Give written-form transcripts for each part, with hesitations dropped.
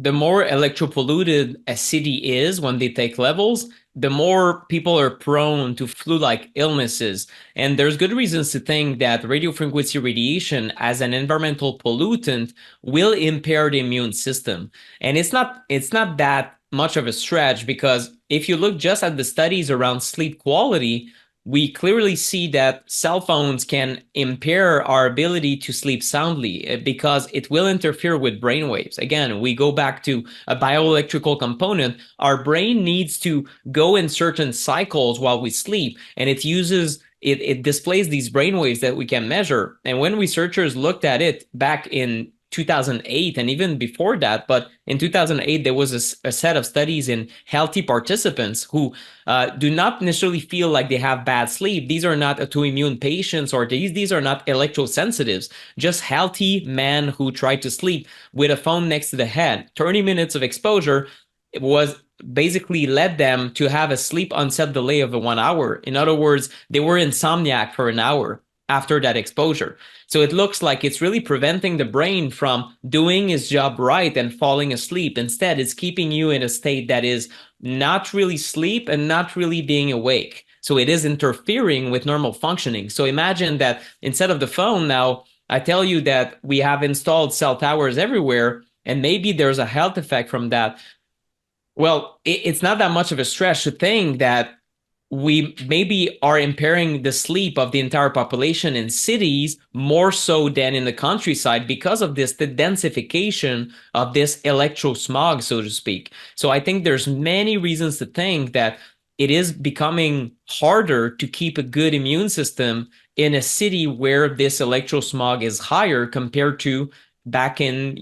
the more electropolluted a city is when they take levels, the more people are prone to flu-like illnesses. And there's good reasons to think that radiofrequency radiation as an environmental pollutant will impair the immune system. And it's not that much of a stretch, because if you look just at the studies around sleep quality, we clearly see that cell phones can impair our ability to sleep soundly because it will interfere with brain waves. Again, we go back to a bioelectrical component. Our brain needs to go in certain cycles while we sleep, and it displays these brain waves that we can measure. And when researchers looked at it back in 2008 and even before that, but in 2008 there was a set of studies in healthy participants who do not necessarily feel like they have bad sleep. These are not autoimmune patients, or these are not electrosensitives, just healthy men who try to sleep with a phone next to the head. 30 minutes of exposure was basically led them to have a sleep onset delay of 1 hour. In other words, they were insomniac for an hour after that exposure. So it looks like it's really preventing the brain from doing its job right and falling asleep. Instead, it's keeping you in a state that is not really sleep and not really being awake. So it is interfering with normal functioning. So imagine that instead of the phone now, I tell you that we have installed cell towers everywhere, and maybe there's a health effect from that. Well, it's not that much of a stretch to think that we maybe are impairing the sleep of the entire population in cities more so than in the countryside because of the densification of this electrosmog, so to speak. So I think there's many reasons to think that it is becoming harder to keep a good immune system in a city where this electrosmog is higher compared to back in,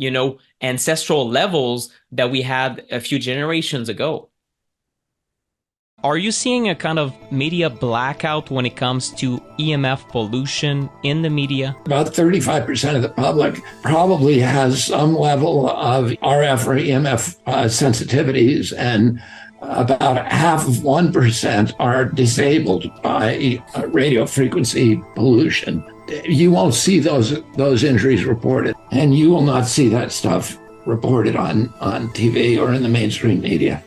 ancestral levels that we had a few generations ago. Are you seeing a kind of media blackout when it comes to EMF pollution in the media? About 35% of the public probably has some level of RF or EMF sensitivities, and about half of 1% are disabled by radio frequency pollution. You won't see those injuries reported, and you will not see that stuff reported on TV or in the mainstream media.